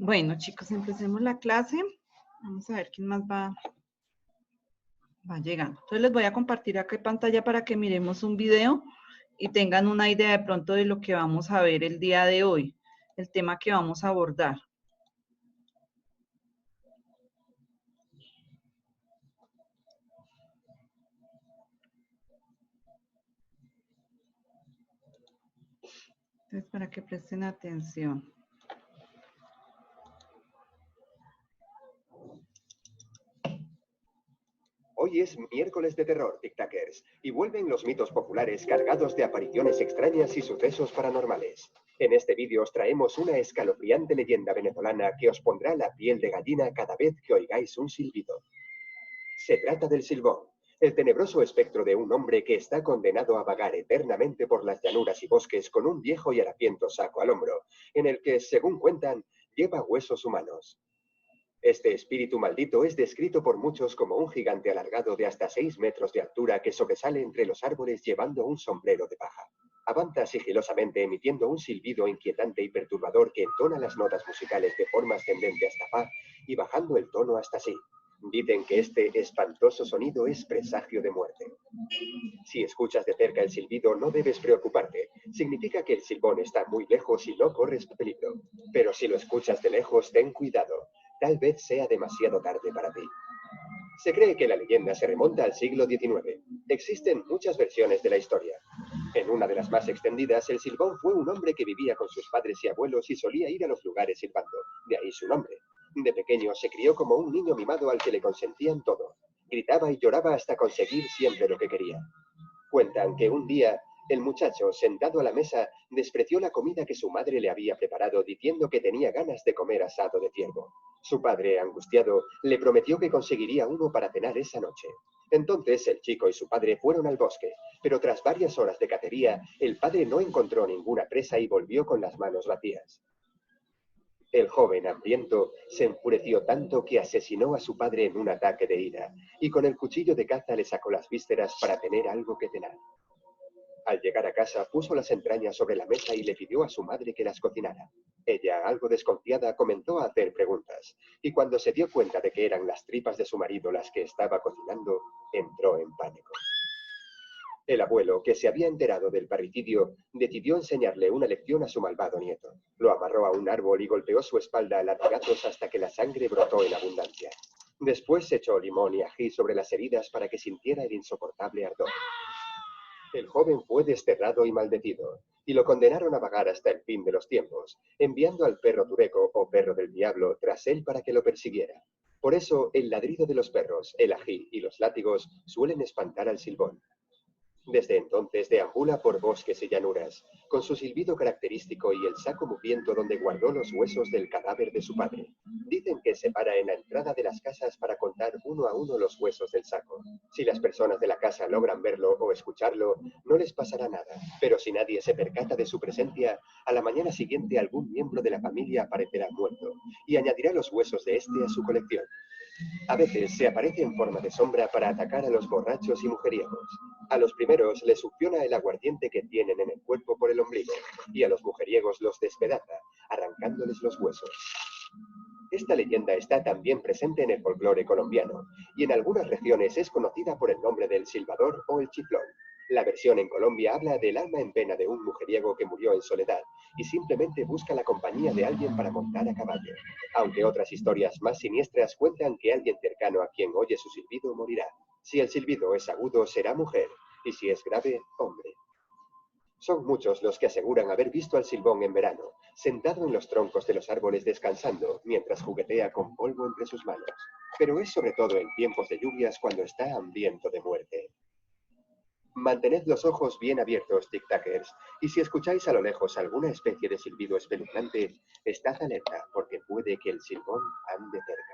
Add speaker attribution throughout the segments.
Speaker 1: Bueno, chicos, empecemos la clase. Vamos a ver quién más va llegando. Entonces les voy a compartir acá en pantalla para que miremos un video y tengan una idea de pronto de lo que vamos a ver el día de hoy, el tema que vamos a abordar. Entonces, para que presten atención.
Speaker 2: Hoy es miércoles de terror, tic-tackers, y vuelven los mitos populares cargados de apariciones extrañas y sucesos paranormales. En este vídeo os traemos una escalofriante leyenda venezolana que os pondrá la piel de gallina cada vez que oigáis un silbido. Se trata del Silbón, el tenebroso espectro de un hombre que está condenado a vagar eternamente por las llanuras y bosques con un viejo y harapiento saco al hombro, en el que, según cuentan, lleva huesos humanos. Este espíritu maldito es descrito por muchos como un gigante alargado de hasta 6 metros de altura que sobresale entre los árboles llevando un sombrero de paja. Avanza sigilosamente emitiendo un silbido inquietante y perturbador que entona las notas musicales de forma ascendente hasta fa y bajando el tono hasta si. Dicen que este espantoso sonido es presagio de muerte. Si escuchas de cerca el silbido, no debes preocuparte. Significa que el silbón está muy lejos y no corres peligro. Pero si lo escuchas de lejos, ten cuidado. Tal vez sea demasiado tarde para ti. Se cree que la leyenda se remonta al siglo XIX. Existen muchas versiones de la historia. En una de las más extendidas, el Silbón fue un hombre que vivía con sus padres y abuelos y solía ir a los lugares silbando. De ahí su nombre. De pequeño se crió como un niño mimado al que le consentían todo. Gritaba y lloraba hasta conseguir siempre lo que quería. Cuentan que un día el muchacho, sentado a la mesa, despreció la comida que su madre le había preparado diciendo que tenía ganas de comer asado de ciervo. Su padre, angustiado, le prometió que conseguiría uno para cenar esa noche. Entonces el chico y su padre fueron al bosque, pero tras varias horas de cacería, el padre no encontró ninguna presa y volvió con las manos vacías. El joven, hambriento, se enfureció tanto que asesinó a su padre en un ataque de ira, y con el cuchillo de caza le sacó las vísceras para tener algo que cenar. Al llegar a casa, puso las entrañas sobre la mesa y le pidió a su madre que las cocinara. Ella, algo desconfiada, comenzó a hacer preguntas, y cuando se dio cuenta de que eran las tripas de su marido las que estaba cocinando, entró en pánico. El abuelo, que se había enterado del parricidio, decidió enseñarle una lección a su malvado nieto. Lo amarró a un árbol y golpeó su espalda a latigazos hasta que la sangre brotó en abundancia. Después echó limón y ají sobre las heridas para que sintiera el insoportable ardor. El joven fue desterrado y maldecido, y lo condenaron a vagar hasta el fin de los tiempos, enviando al perro tureco o perro del diablo tras él para que lo persiguiera. Por eso, el ladrido de los perros, el ají y los látigos suelen espantar al silbón. Desde entonces deambula por bosques y llanuras, con su silbido característico y el saco mugriento donde guardó los huesos del cadáver de su padre. Dicen que se para en la entrada de las casas para contar uno a uno los huesos del saco. Si las personas de la casa logran verlo o escucharlo, no les pasará nada, pero si nadie se percata de su presencia, a la mañana siguiente algún miembro de la familia aparecerá muerto y añadirá los huesos de este a su colección. A veces se aparece en forma de sombra para atacar a los borrachos y mujeriegos. A los primeros les succiona el aguardiente que tienen en el cuerpo por el ombligo, y a los mujeriegos los despedaza, arrancándoles los huesos. Esta leyenda está también presente en el folclore colombiano, y en algunas regiones es conocida por el nombre del silbador o el chiflón. La versión en Colombia habla del alma en pena de un mujeriego que murió en soledad y simplemente busca la compañía de alguien para montar a caballo. Aunque otras historias más siniestras cuentan que alguien cercano a quien oye su silbido morirá. Si el silbido es agudo, será mujer, y si es grave, hombre. Son muchos los que aseguran haber visto al silbón en verano, sentado en los troncos de los árboles descansando, mientras juguetea con polvo entre sus manos. Pero es sobre todo en tiempos de lluvias cuando está hambriento de muerte. Mantened los ojos bien abiertos, tic-tackers, y si escucháis a lo lejos alguna especie de silbido espeluznante, estad alerta, porque puede que el silbón ande cerca.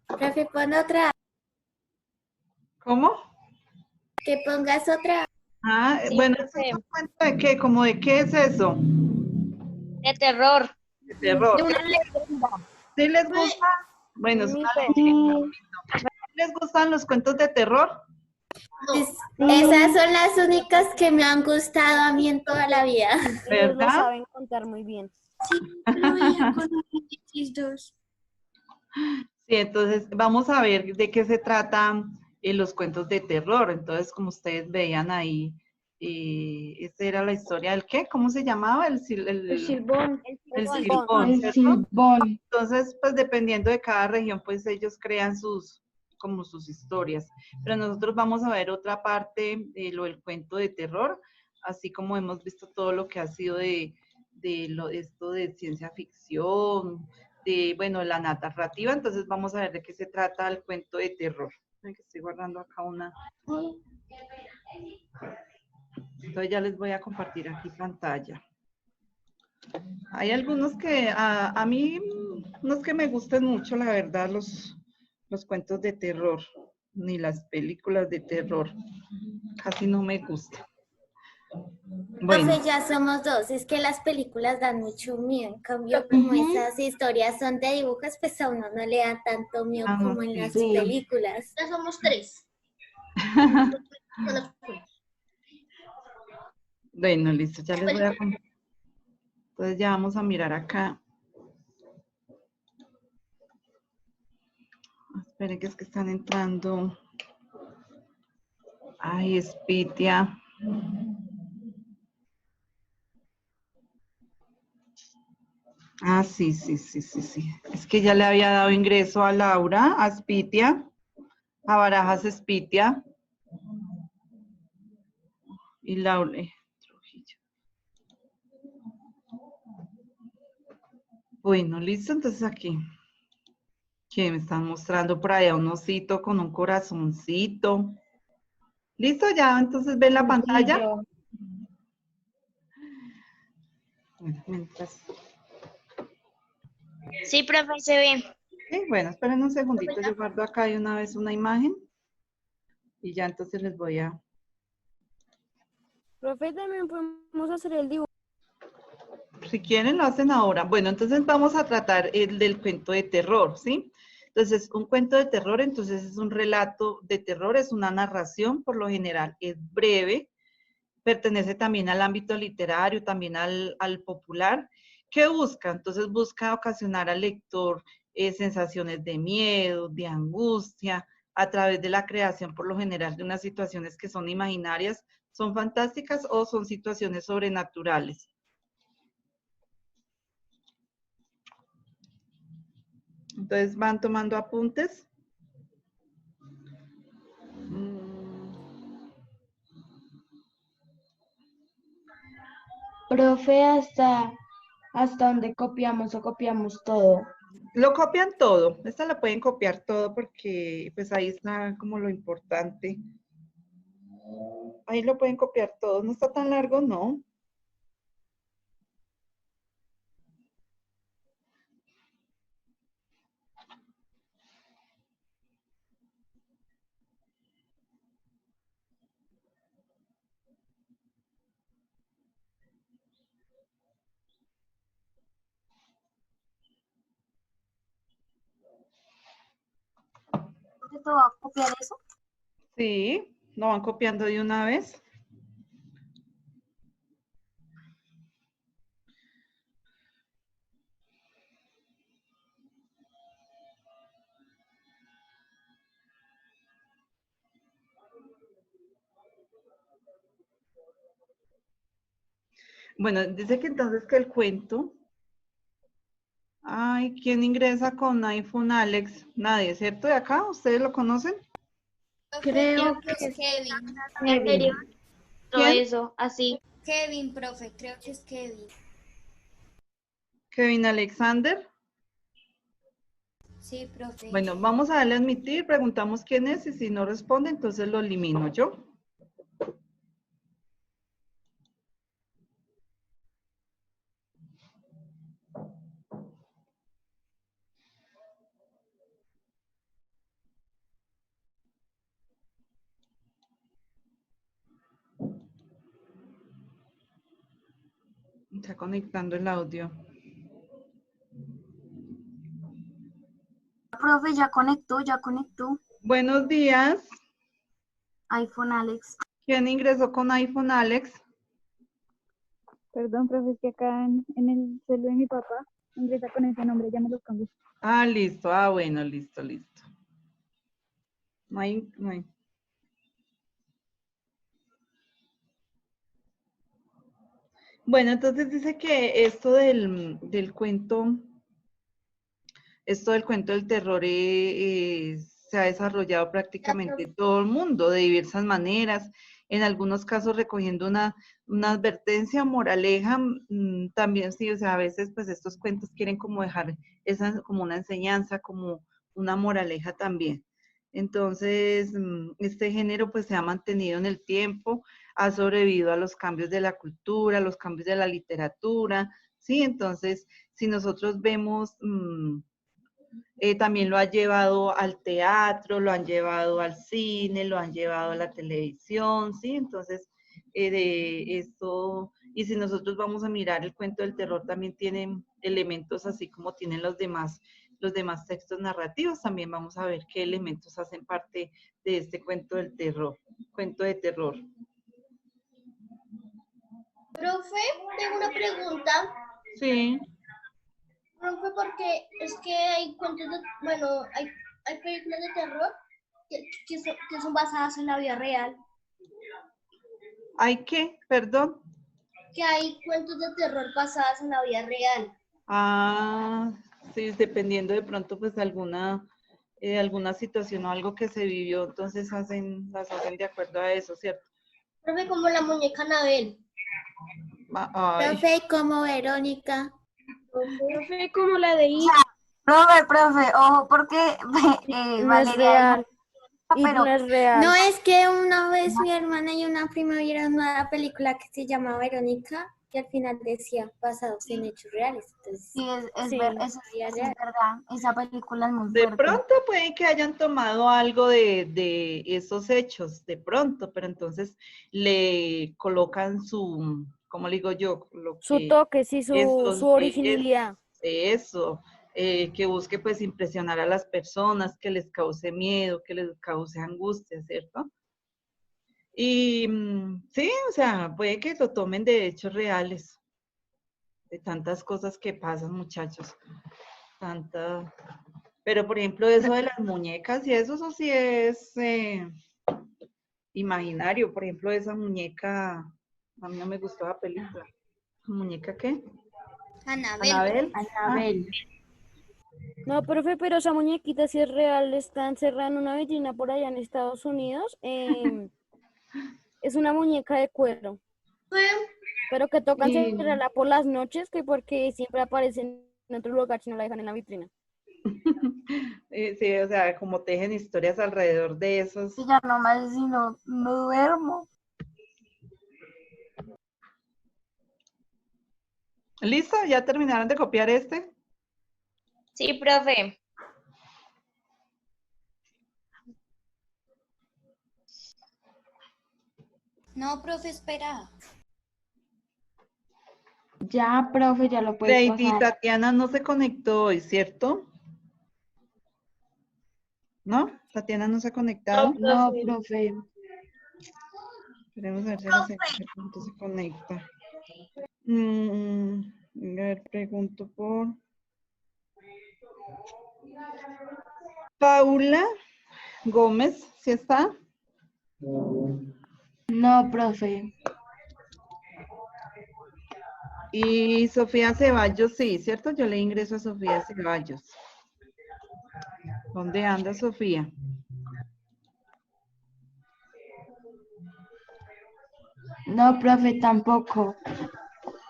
Speaker 3: Profe, pon otra.
Speaker 1: ¿Cómo?
Speaker 3: Que pongas otra.
Speaker 1: Ah,
Speaker 4: Sí,
Speaker 1: bueno, ¿eso
Speaker 4: profe.
Speaker 1: es un cuento de qué? ¿Cómo de qué es eso?
Speaker 4: De terror.
Speaker 1: De terror.
Speaker 4: De una leyenda.
Speaker 1: ¿Sí les gusta? Bueno, es una
Speaker 4: Mipe.
Speaker 1: leyenda. ¿Les gustan los cuentos de terror?
Speaker 3: Esas son las únicas que me han gustado a mí en toda la vida.
Speaker 4: Ellos lo
Speaker 1: ¿Verdad?
Speaker 4: saben contar muy bien.
Speaker 3: Lo veía con mis dos.
Speaker 1: Sí, entonces vamos a ver de qué se tratan los cuentos de terror. Entonces, como ustedes veían ahí, esta era la historia del qué, ¿cómo se llamaba?
Speaker 4: El silbón.
Speaker 1: El
Speaker 4: silbón.
Speaker 1: silbón,
Speaker 5: El
Speaker 1: ¿cierto?
Speaker 5: silbón.
Speaker 1: Entonces, pues dependiendo de cada región, pues ellos crean como sus historias. Pero nosotros vamos a ver otra parte de lo del cuento de terror, así como hemos visto todo lo que ha sido esto de ciencia ficción, bueno, la narrativa. Entonces vamos a ver de qué se trata el cuento de terror. Ay, que estoy guardando acá una. Entonces ya les voy a compartir aquí pantalla. Hay algunos que a mí, no es que me gusten mucho, la verdad, los cuentos de terror, ni las películas de terror. Casi no me gustan. Bueno,
Speaker 3: Profe, ya somos dos. Es que las películas dan mucho miedo. En cambio, como esas historias son de dibujos, pues a uno no le da tanto miedo
Speaker 1: Ah, no,
Speaker 3: como en
Speaker 1: sí.
Speaker 3: las
Speaker 5: Sí.
Speaker 3: películas.
Speaker 6: Ya somos tres.
Speaker 1: bueno, listo, ya les voy a contar. Entonces ya vamos a mirar acá. Esperen que es que están entrando. Ay, Spitia. Ah, sí. Es que ya le había dado ingreso a Laura, a Spitia, a Barajas Spitia. Y Laura, Trujillo. Bueno, listo, entonces aquí. Que me están mostrando por allá un osito con un corazoncito. ¿Listo? Ya, entonces ven la pantalla. Bueno, mientras.
Speaker 6: Sí, profe, se ve.
Speaker 1: Sí, bueno, esperen un segundito, yo guardo acá de una vez una imagen. Y ya entonces les voy a...
Speaker 4: Profe, también podemos hacer el dibujo.
Speaker 1: Si quieren, lo hacen ahora. Bueno, entonces vamos a tratar el del cuento de terror, ¿sí? Entonces, un cuento de terror, entonces es un relato de terror, es una narración, por lo general es breve, pertenece también al ámbito literario, también al popular. ¿Qué busca? Entonces busca ocasionar al lector sensaciones de miedo, de angustia, a través de la creación, por lo general, de unas situaciones que son imaginarias, son fantásticas o son situaciones sobrenaturales. Entonces van tomando apuntes.
Speaker 5: Profe, ¿hasta dónde copiamos o copiamos todo?
Speaker 1: Lo copian todo. Esta la pueden copiar todo porque pues ahí está como lo importante. Ahí lo pueden copiar todo. No está tan largo, no.
Speaker 6: ¿Te va a copiar eso?
Speaker 1: Sí, lo van copiando de una vez. Bueno, dice que entonces que el cuento. Ay, ¿quién ingresa con iPhone, Alex? Nadie, ¿cierto? ¿De acá? ¿Ustedes lo conocen?
Speaker 5: Creo
Speaker 3: que es
Speaker 5: que
Speaker 3: Kevin.
Speaker 5: Kevin.
Speaker 6: Todo
Speaker 1: ¿Quién?
Speaker 6: eso, así.
Speaker 3: Kevin, profe, creo que es Kevin.
Speaker 1: Kevin Alexander.
Speaker 3: Sí, profe.
Speaker 1: Bueno, vamos a darle a admitir, preguntamos quién es y si no responde, entonces lo elimino yo. Está conectando el audio.
Speaker 6: Profe, ya conectó, ya conectó.
Speaker 1: Buenos días.
Speaker 6: iPhone Alex.
Speaker 1: ¿Quién ingresó con iPhone, Alex?
Speaker 4: Perdón, profe, es que acá en el celular de mi papá ingresa con ese nombre, ya me lo cambié.
Speaker 1: Ah, listo. Ah, bueno, listo. No hay. Bueno, entonces dice que esto del cuento del terror se ha desarrollado prácticamente en todo el mundo de diversas maneras, en algunos casos recogiendo una advertencia, moraleja, también sí, o sea, a veces pues estos cuentos quieren como dejar esa como una enseñanza, como una moraleja también. Entonces, este género pues se ha mantenido en el tiempo, ha sobrevivido a los cambios de la cultura, a los cambios de la literatura, ¿sí? Entonces, si nosotros vemos... también lo ha llevado al teatro, lo han llevado al cine, lo han llevado a la televisión, ¿sí? Entonces, de esto, y si nosotros vamos a mirar el cuento del terror, también tiene elementos así como tienen los demás textos narrativos, también vamos a ver qué elementos hacen parte de este cuento del terror, cuento de terror.
Speaker 7: Profe, tengo una pregunta.
Speaker 1: Sí.
Speaker 7: Profe, porque es que hay cuentos de, bueno, hay películas de terror que son basadas en la vida real.
Speaker 1: ¿Hay qué? Perdón.
Speaker 7: Que hay cuentos de terror basadas en la vida real.
Speaker 1: Ah, sí, dependiendo de pronto pues alguna situación o algo que se vivió, entonces las hacen de acuerdo a eso, ¿cierto?
Speaker 7: Profe, como la muñeca Anabel.
Speaker 1: Ay,
Speaker 3: Profe, como Verónica.
Speaker 4: Profe, como la de I,
Speaker 6: Profe, ojo, porque
Speaker 4: no es
Speaker 6: Valeria
Speaker 4: real.
Speaker 6: dijo,
Speaker 4: Y
Speaker 6: pero
Speaker 4: no es real.
Speaker 3: No, es que una vez mi hermana y una prima vieron una película que se llama Verónica y al final decía basados en hechos reales. Entonces,
Speaker 6: sí,
Speaker 4: Sí.
Speaker 6: eso es verdad. Esa película es muy
Speaker 1: de
Speaker 6: fuerte.
Speaker 1: pronto puede que hayan tomado algo de esos hechos, de pronto, pero entonces le colocan su, ¿cómo le digo yo? Lo
Speaker 4: Su
Speaker 1: que
Speaker 4: toque, sí,
Speaker 1: eso,
Speaker 4: su originalidad.
Speaker 1: eso, que busque pues impresionar a las personas, que les cause miedo, que les cause angustia, ¿cierto? Y sí, o sea, puede que lo tomen de hechos reales, de tantas cosas que pasan, muchachos. Tanta... Pero, por ejemplo, eso de las muñecas y eso sí es imaginario. Por ejemplo, esa muñeca, a mí no me gustó la película. ¿Muñeca qué?
Speaker 3: Anabel.
Speaker 1: Anabel.
Speaker 5: Anabel.
Speaker 4: No, profe, pero esa muñequita sí es real, está encerrada en una vitrina por allá en Estados Unidos. Es una muñeca de cuero, pero que tocan
Speaker 5: Y
Speaker 4: cerrarla por las noches, que porque siempre aparece en otro lugar si no la dejan en la vitrina.
Speaker 1: Sí, o sea, como tejen historias alrededor de esos.
Speaker 6: Y ya nomás si no duermo.
Speaker 1: ¿Listo? ¿Ya terminaron de copiar este?
Speaker 6: Sí, profe.
Speaker 3: No, profe, espera.
Speaker 5: ya, profe, ya lo puedes
Speaker 1: Lady
Speaker 5: pasar.
Speaker 1: Tatiana no se conectó hoy, ¿cierto? ¿No? Tatiana no se ha conectado.
Speaker 5: No, profe.
Speaker 1: Queremos ver si la señora pronto se conecta. A ver, pregunto por Paula Gómez, ¿sí está?
Speaker 5: No, profe.
Speaker 1: Y Sofía Ceballos, sí, ¿cierto? Yo le ingreso a Sofía Ceballos. ¿Dónde anda Sofía?
Speaker 5: No, profe, tampoco.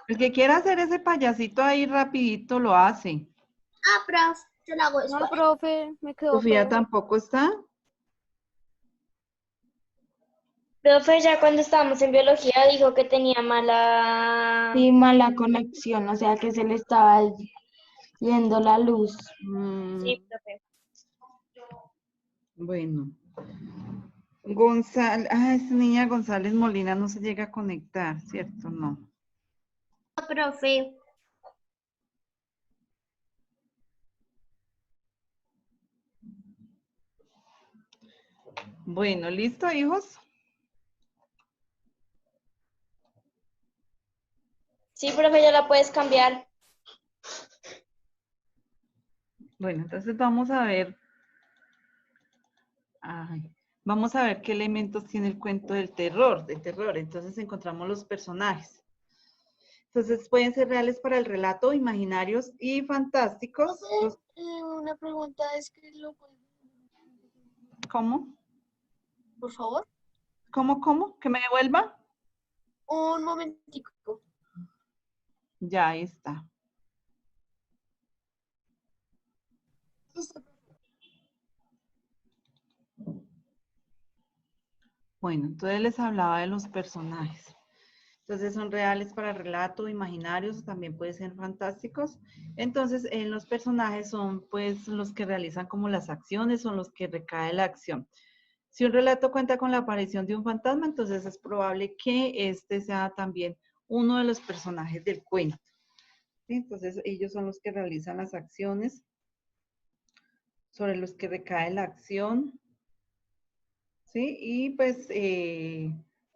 Speaker 1: El que quiera hacer ese payasito ahí rapidito lo hace.
Speaker 7: Ah, profe, yo la hago
Speaker 4: No,
Speaker 7: después.
Speaker 4: profe, me quedó
Speaker 1: Sofía
Speaker 4: feo.
Speaker 1: tampoco está.
Speaker 6: Profe, ya cuando estábamos en biología dijo que tenía mala...
Speaker 5: Sí, mala conexión, o sea que se le estaba yendo la luz.
Speaker 6: Sí, profe.
Speaker 1: Bueno. González, esta niña González Molina no se llega a conectar, ¿cierto? No.
Speaker 7: Profe.
Speaker 1: Bueno, ¿listo, hijos?
Speaker 6: Sí, profe, ya la puedes cambiar.
Speaker 1: Bueno, entonces vamos a ver. Ay, vamos a ver qué elementos tiene el cuento del terror, Entonces encontramos los personajes. Entonces pueden ser reales para el relato, imaginarios y fantásticos.
Speaker 7: Una pregunta es que
Speaker 1: ¿Cómo?
Speaker 7: por favor,
Speaker 1: ¿Cómo? ¿Que me devuelva?
Speaker 7: un momentico.
Speaker 1: Ya, ahí está. Bueno, entonces les hablaba de los personajes. Entonces son reales para el relato, imaginarios, también pueden ser fantásticos. Entonces en los personajes son pues los que realizan como las acciones, son los que recae la acción. Si un relato cuenta con la aparición de un fantasma, entonces es probable que este sea también uno de los personajes del cuento. ¿Sí? Entonces ellos son los que realizan las acciones sobre los que recae la acción. ¿Sí? Y pues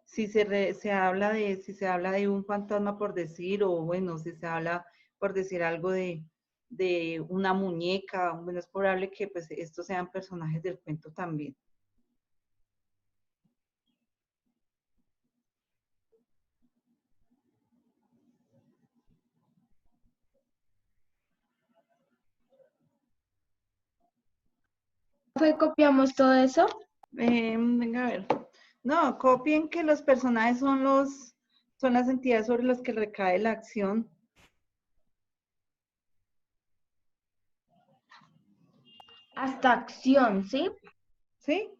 Speaker 1: si se habla de un fantasma por decir, o bueno, si se habla por decir algo de una muñeca, bueno, es probable que pues estos sean personajes del cuento también.
Speaker 5: ¿Fue copiamos todo eso?
Speaker 1: Venga a ver. No, copien que los personajes son las entidades sobre las que recae la acción.
Speaker 5: Hasta acción, ¿sí?
Speaker 1: ¿Sí?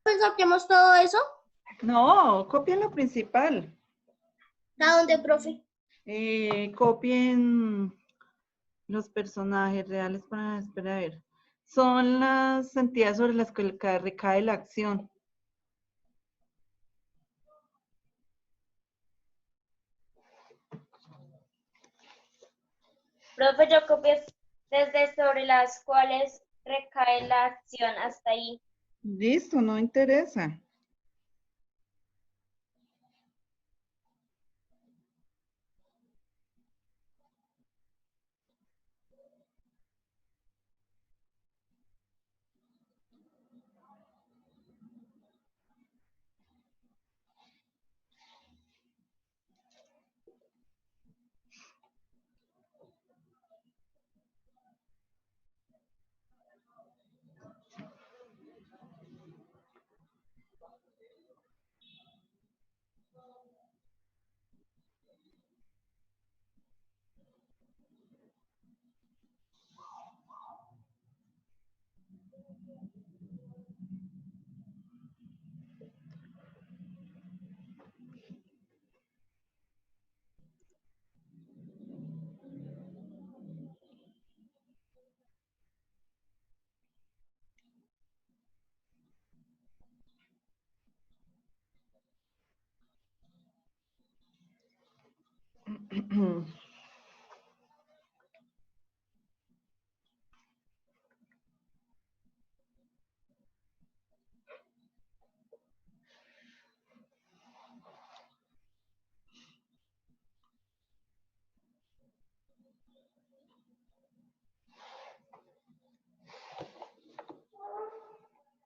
Speaker 7: Pues copiamos todo eso.
Speaker 1: No, copien lo principal.
Speaker 7: ¿A dónde, profe?
Speaker 1: Copien los personajes reales para, espera a ver, son las entidades sobre las que recae la acción.
Speaker 6: Profe, yo copié desde sobre las cuales recae la acción hasta ahí.
Speaker 1: Listo, no interesa.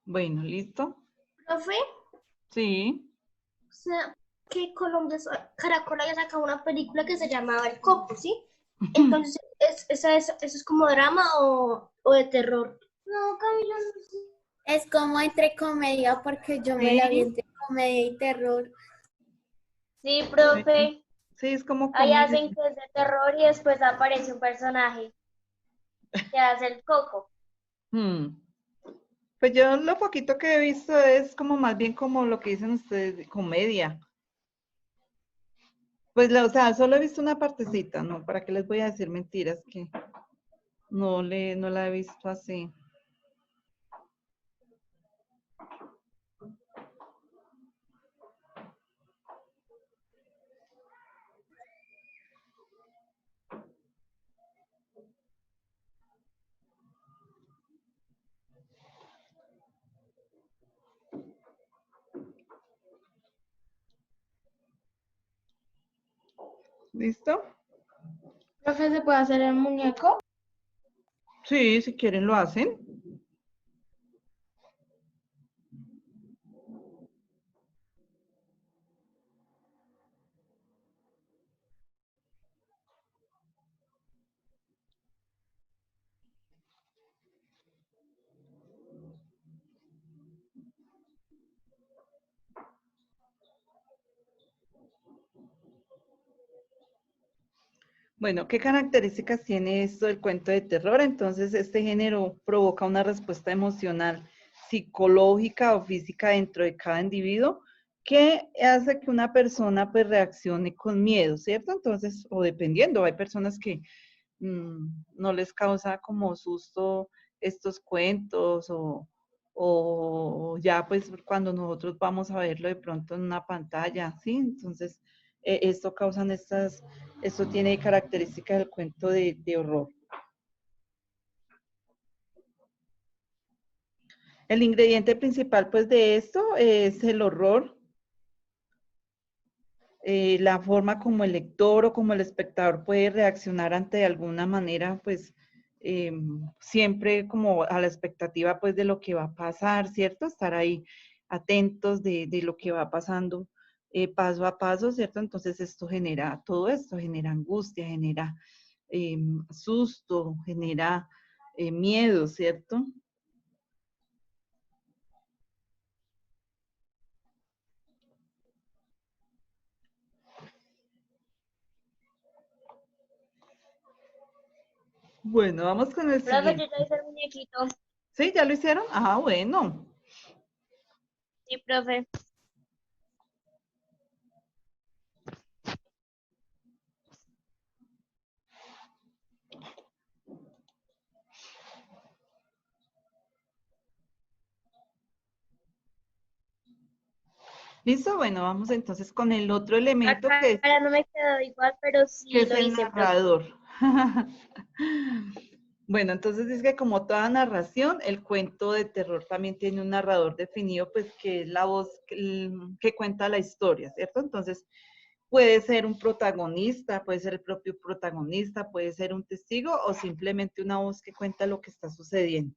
Speaker 1: Bueno, ¿listo?
Speaker 7: Profe,
Speaker 1: Sí.
Speaker 7: o sea, que Colombia, Caracol había sacado una película que se llamaba El Coco, ¿sí? Entonces, ¿eso es como drama o de terror? No, Camila, no sé.
Speaker 3: Es como entre comedia, porque yo me la vi
Speaker 1: Sí,
Speaker 3: entre comedia y terror.
Speaker 6: Sí,
Speaker 1: sí,
Speaker 6: profe,
Speaker 1: sí, es como
Speaker 6: ahí
Speaker 1: comedia.
Speaker 6: hacen que es de terror y después aparece un personaje que hace el coco.
Speaker 1: Hmm. Pues yo lo poquito que he visto es como más bien como lo que dicen ustedes, de comedia. Pues, o sea, solo he visto una partecita, ¿no? ¿Para qué les voy a decir mentiras? Que no la he visto así. ¿Listo?
Speaker 5: Profe, ¿se puede hacer el muñeco?
Speaker 1: Sí, si quieren lo hacen. Bueno, ¿qué características tiene esto del cuento de terror? Entonces, este género provoca una respuesta emocional, psicológica o física dentro de cada individuo que hace que una persona pues reaccione con miedo, ¿cierto? Entonces, o dependiendo, hay personas que no les causa como susto estos cuentos o ya pues cuando nosotros vamos a verlo de pronto en una pantalla, ¿sí? Entonces, esto tiene características del cuento de horror. El ingrediente principal pues de esto es el horror, la forma como el lector o como el espectador puede reaccionar ante alguna manera, pues siempre como a la expectativa pues de lo que va a pasar, ¿cierto? Estar ahí atentos de lo que va pasando paso a paso, ¿cierto? Entonces todo esto genera angustia, genera susto, genera miedo, ¿cierto? Bueno, vamos con el
Speaker 6: Profe,
Speaker 1: siguiente.
Speaker 6: yo ya hice el muñequito.
Speaker 1: ¿Sí? ¿Ya lo hicieron? Ah, bueno.
Speaker 6: Sí, profe.
Speaker 1: ¿Listo? Bueno, vamos entonces con el otro
Speaker 6: La
Speaker 1: elemento
Speaker 6: cara no me quedó igual, pero
Speaker 1: que
Speaker 6: sí
Speaker 1: es
Speaker 6: lo
Speaker 1: el
Speaker 6: hice, profe.
Speaker 1: narrador. Bueno, entonces dice que como toda narración, el cuento de terror también tiene un narrador definido, pues que es la voz que cuenta la historia, ¿cierto? Entonces, puede ser un protagonista, puede ser el propio protagonista, puede ser un testigo o simplemente una voz que cuenta lo que está sucediendo.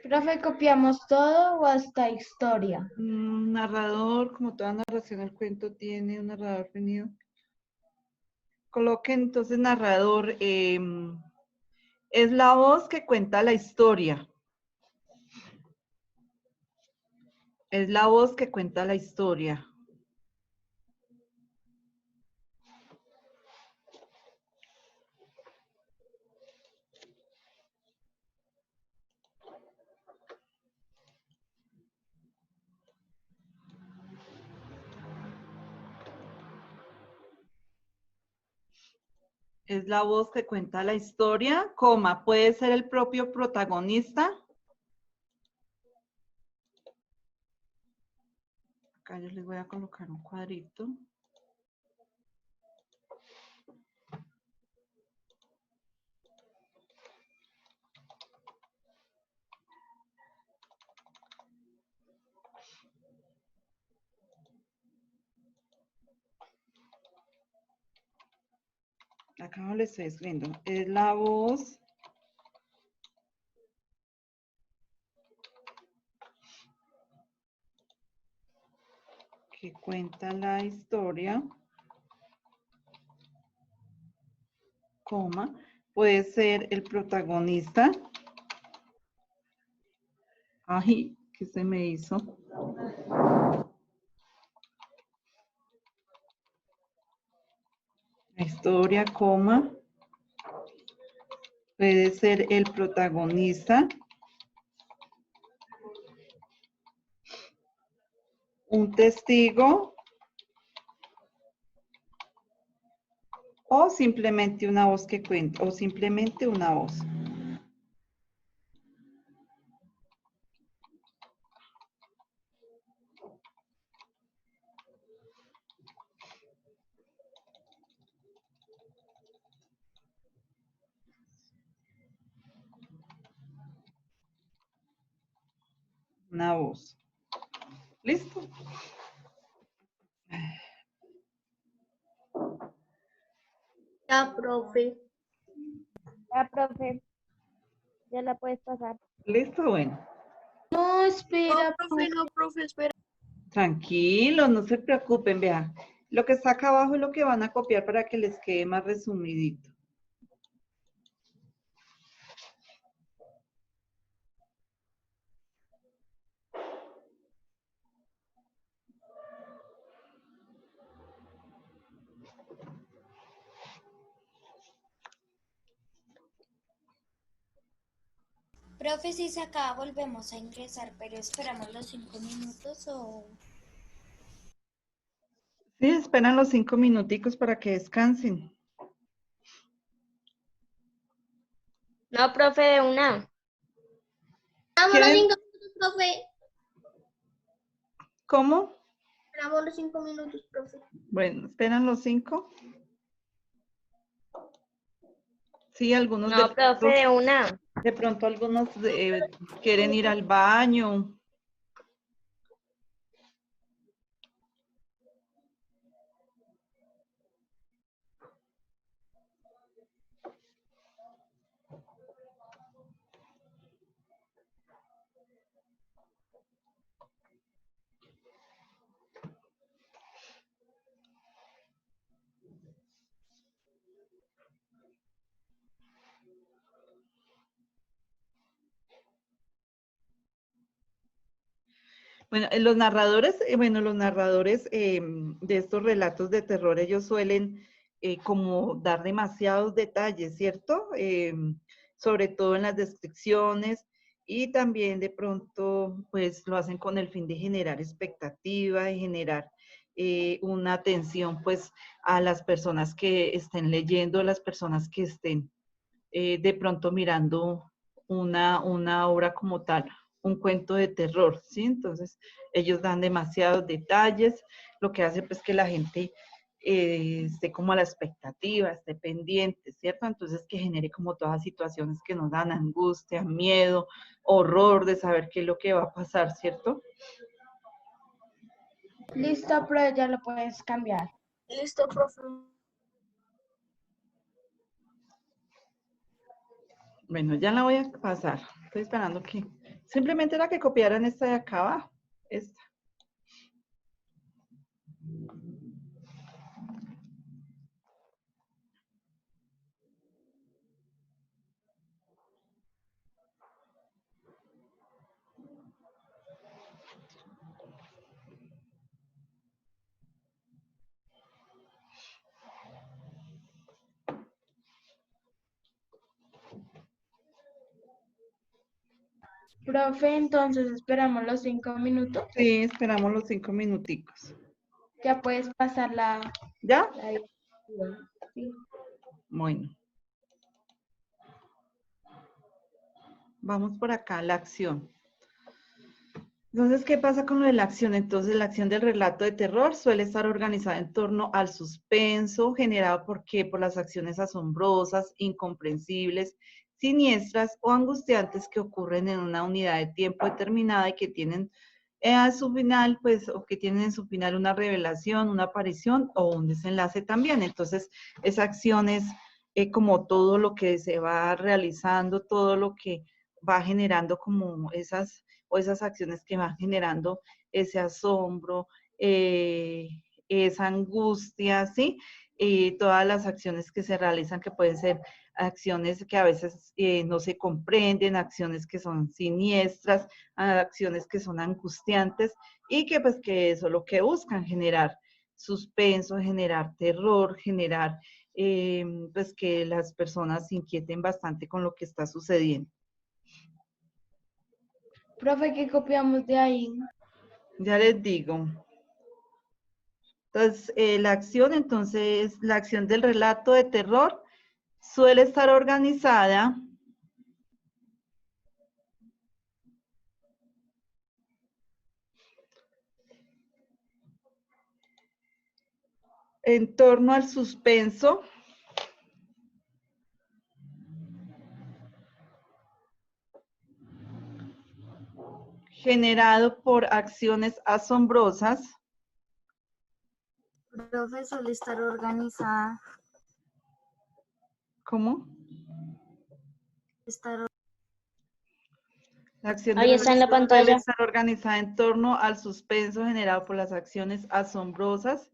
Speaker 5: Profe, ¿copiamos todo o hasta historia?
Speaker 1: Narrador, como toda narración, el cuento tiene un narrador definido. Coloque entonces narrador, es la voz que cuenta la historia. Es la voz que cuenta la historia. Es la voz que cuenta la historia, coma, puede ser el propio protagonista. Acá yo les voy a colocar un cuadrito. Acá no le estoy escribiendo. Es la voz que cuenta la historia, coma, puede ser el protagonista. Ay, ¿qué se me hizo? La historia, coma, puede ser el protagonista. Un testigo o simplemente una voz que cuenta, o simplemente una voz. Una voz. ¿Listo?
Speaker 7: Ya, profe.
Speaker 4: Ya, profe. Ya la puedes pasar.
Speaker 1: ¿Listo? Bueno.
Speaker 5: No, espera,
Speaker 7: No, profe, espera.
Speaker 1: Tranquilos, no se preocupen, vean. Lo que está acá abajo es lo que van a copiar para que les quede más resumidito.
Speaker 3: Profe, si se acaba, volvemos a ingresar, pero esperamos los 5 minutos o...
Speaker 1: Sí, esperan los 5 minuticos para que descansen.
Speaker 6: No, profe, de una.
Speaker 7: Esperamos los
Speaker 1: ¿Quieren?
Speaker 7: 5 minutos, profe.
Speaker 1: ¿Cómo?
Speaker 7: Esperamos los 5 minutos, profe.
Speaker 1: Bueno, esperan los 5. Sí, algunos
Speaker 6: No, profe, de una.
Speaker 1: de pronto algunos quieren ir al baño. Bueno, los narradores de estos relatos de terror, ellos suelen como dar demasiados detalles, ¿cierto? Sobre todo en las descripciones y también de pronto, pues lo hacen con el fin de generar expectativa, de generar una atención, pues, a las personas que estén leyendo, a las personas que estén de pronto mirando una obra como tal, un cuento de terror, ¿sí? Entonces, ellos dan demasiados detalles, lo que hace pues que la gente esté como a la expectativa, esté pendiente, ¿cierto? Entonces, que genere como todas las situaciones que nos dan angustia, miedo, horror de saber qué es lo que va a pasar, ¿cierto?
Speaker 5: listo, pero ya lo puedes cambiar.
Speaker 7: Listo, profe.
Speaker 1: Bueno, ya la voy a pasar. Estoy esperando que... Simplemente era que copiaran esta de acá abajo. Esta.
Speaker 5: Profe, entonces esperamos los 5 minutos.
Speaker 1: Sí, esperamos los 5 minuticos.
Speaker 5: Ya puedes pasar la
Speaker 1: ¿Ya?
Speaker 5: diapositiva. Sí.
Speaker 1: Bueno. Vamos por acá, la acción. Entonces, ¿qué pasa con lo de la acción? Entonces, la acción del relato de terror suele estar organizada en torno al suspenso generado por qué? Por las acciones asombrosas, incomprensibles, siniestras o angustiantes que ocurren en una unidad de tiempo determinada y que tienen a su final, pues, o que tienen en su final una revelación, una aparición o un desenlace también. Entonces, esa acción es como todo lo que se va realizando, todo lo que va generando como esas acciones que van generando ese asombro, esa angustia, ¿sí? Todas las acciones que se realizan que pueden ser acciones que a veces no se comprenden, acciones que son siniestras, acciones que son angustiantes y que pues que eso es lo que buscan, generar suspenso, generar terror, generar pues que las personas se inquieten bastante con lo que está sucediendo.
Speaker 5: Profe, ¿qué copiamos de ahí?
Speaker 1: Ya les digo. Entonces, la acción del relato de terror suele estar organizada en torno al suspenso, generado por acciones asombrosas.
Speaker 3: Profe, suele estar organizada.
Speaker 1: ¿Cómo?
Speaker 3: Estar
Speaker 1: La acción
Speaker 6: Ahí
Speaker 1: de
Speaker 6: está en la
Speaker 1: suele
Speaker 6: pantalla.
Speaker 1: estar organizada en torno al suspenso generado por las acciones asombrosas.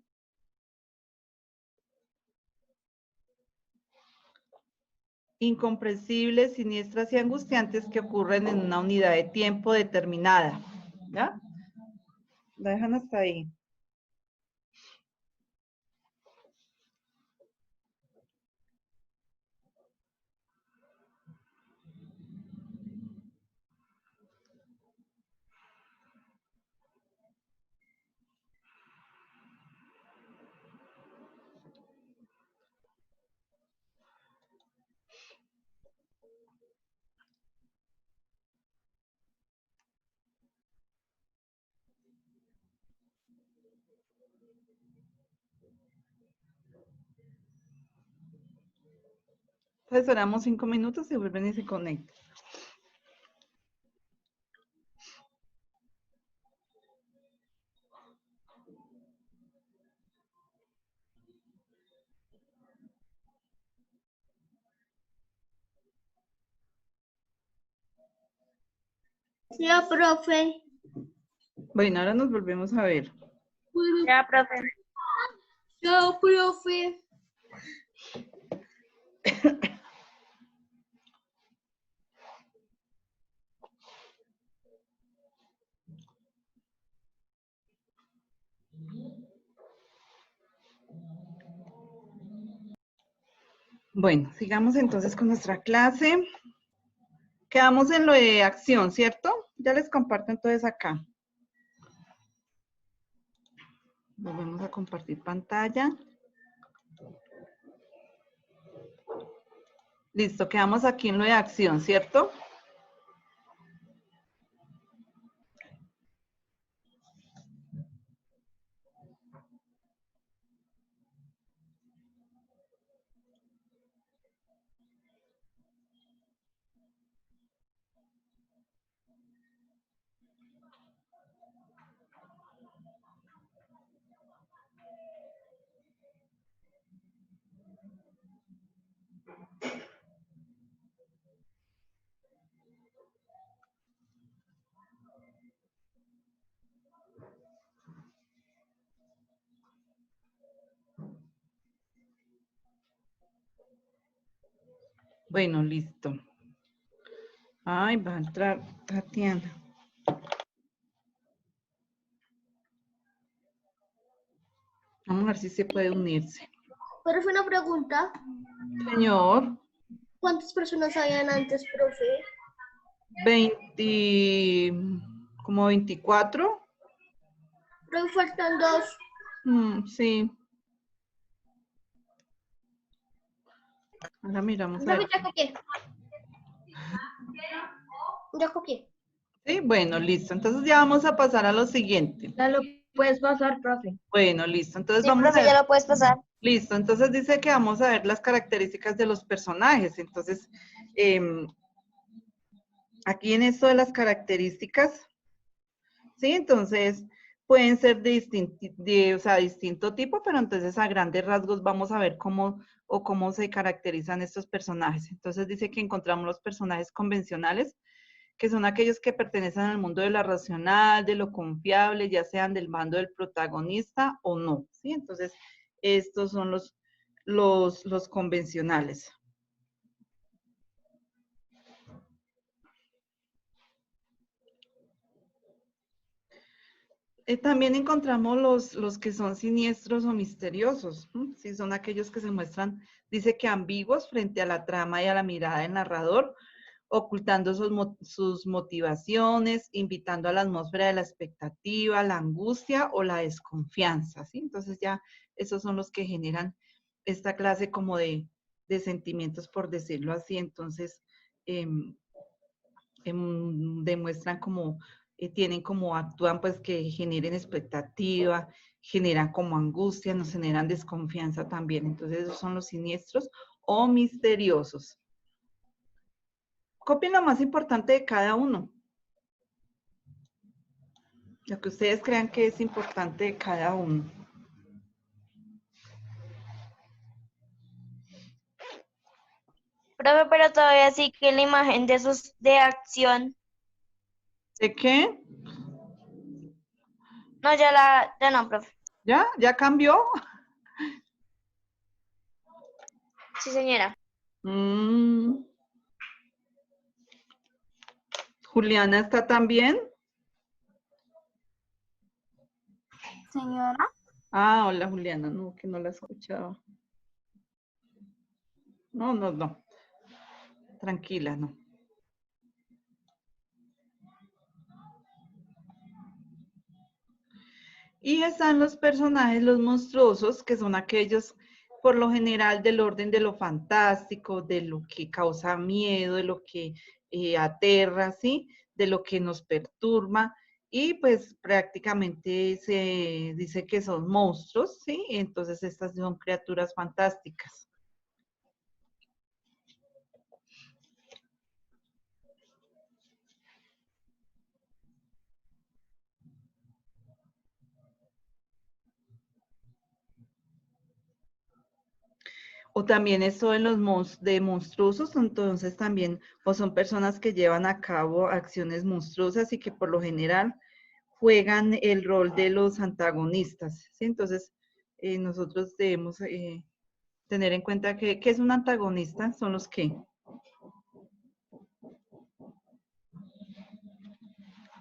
Speaker 1: Incomprensibles, siniestras y angustiantes que ocurren en una unidad de tiempo determinada. ¿Ya? La dejan hasta ahí. Entonces esperamos 5 minutos y vuelven y se conectan.
Speaker 7: Ya, profe.
Speaker 1: Bueno, ahora nos volvemos a ver.
Speaker 6: Ya, profe.
Speaker 7: Ya, profe.
Speaker 1: Bueno, sigamos entonces con nuestra clase. Quedamos en lo de acción, ¿cierto? Ya les comparto entonces acá. Volvemos a compartir pantalla. Listo, quedamos aquí en lo de acción, ¿cierto? Bueno, listo. Ay, va a entrar Tatiana. Vamos a ver si se puede unirse.
Speaker 7: Profe, una pregunta.
Speaker 1: Señor,
Speaker 7: ¿Cuántas personas habían antes, profe?
Speaker 1: 20, como 24.
Speaker 7: Profe, faltan 2.
Speaker 1: Sí. Ahora miramos a
Speaker 7: Profe,
Speaker 1: ver.
Speaker 7: ya copié. Ya copié.
Speaker 1: Sí, bueno, listo. Entonces ya vamos a pasar a lo siguiente.
Speaker 5: Ya lo puedes pasar, profe.
Speaker 1: Bueno, listo. Entonces
Speaker 6: Sí,
Speaker 1: vamos a
Speaker 6: profe,
Speaker 1: ver.
Speaker 6: ya lo puedes pasar.
Speaker 1: Listo, entonces dice que vamos a ver las características de los personajes. Entonces, aquí en esto de las características, ¿sí? Entonces, pueden ser de distinto tipo, pero entonces a grandes rasgos vamos a ver cómo se caracterizan estos personajes. Entonces dice que encontramos los personajes convencionales, que son aquellos que pertenecen al mundo de lo racional, de lo confiable, ya sean del bando del protagonista o no, ¿sí? Entonces, estos son los convencionales. También encontramos los que son siniestros o misteriosos, ¿sí? Son aquellos que se muestran, dice que ambiguos frente a la trama y a la mirada del narrador, ocultando sus motivaciones, invitando a la atmósfera de la expectativa, la angustia o la desconfianza, ¿sí? Entonces ya esos son los que generan esta clase como de sentimientos, por decirlo así. Entonces, demuestran como, tienen como, actúan pues que generen expectativa, generan como angustia, nos generan desconfianza también. Entonces esos son los siniestros o misteriosos. Copien lo más importante de cada uno. Lo que ustedes crean que es importante de cada uno.
Speaker 6: Profe, pero todavía sí que la imagen de sus de acción.
Speaker 1: ¿De qué?
Speaker 6: No, ya no, profe.
Speaker 1: ¿Ya? ¿Ya cambió?
Speaker 6: Sí, señora.
Speaker 1: Mm. Juliana está también.
Speaker 3: Señora.
Speaker 1: Ah, hola Juliana, no, que no la escuchaba. No. Tranquila, no. Y están los personajes, los monstruosos, que son aquellos, por lo general, del orden de lo fantástico, de lo que causa miedo, de lo que aterra, ¿sí? De lo que nos perturba. Y pues prácticamente se dice que son monstruos, ¿sí? Entonces estas son criaturas fantásticas. O también eso en los de monstruosos, entonces también, o son personas que llevan a cabo acciones monstruosas y que por lo general juegan el rol de los antagonistas, ¿sí? Entonces, nosotros debemos tener en cuenta que ¿qué es un antagonista? Son los que.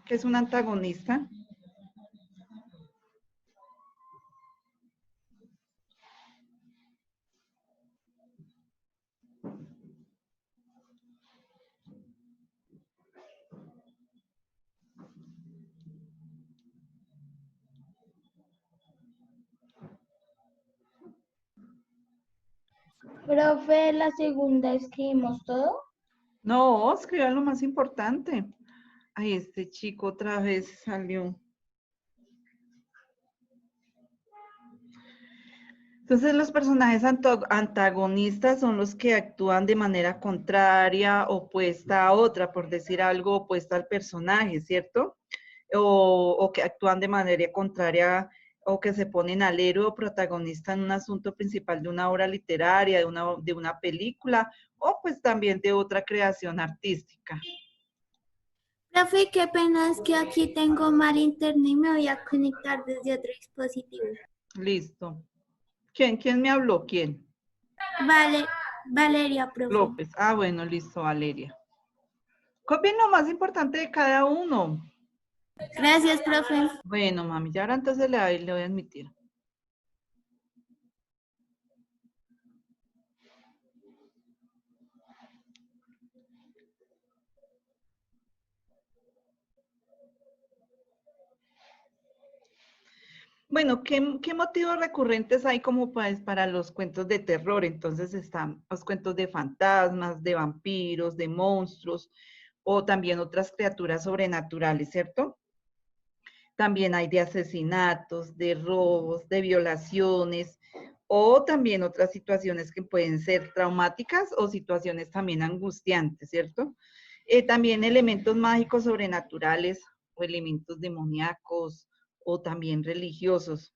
Speaker 1: ¿Qué es un antagonista?
Speaker 5: Profe, la segunda escribimos todo.
Speaker 1: No, escriban lo más importante. Ay, este chico otra vez salió. Entonces los personajes antagonistas son los que actúan de manera contraria, opuesta a otra, por decir algo, opuesta al personaje, ¿cierto? O que actúan de manera contraria o que se ponen al héroe o protagonista en un asunto principal de una obra literaria, de una película, o pues también de otra creación artística.
Speaker 3: Profe, qué pena es que aquí tengo mal internet y me voy a conectar desde otro dispositivo.
Speaker 1: Listo. ¿Quién me habló? ¿Quién?
Speaker 3: Vale, Valeria, profe.
Speaker 1: López. Ah, bueno, listo, Valeria. Copien lo más importante de cada uno.
Speaker 3: Gracias, profe.
Speaker 1: Bueno, mami, ya ahora entonces le voy a admitir. Bueno, ¿qué motivos recurrentes hay como para los cuentos de terror? Entonces están los cuentos de fantasmas, de vampiros, de monstruos, o también otras criaturas sobrenaturales, ¿cierto? También hay de asesinatos, de robos, de violaciones, o también otras situaciones que pueden ser traumáticas o situaciones también angustiantes, ¿cierto? También elementos mágicos sobrenaturales o elementos demoníacos o también religiosos.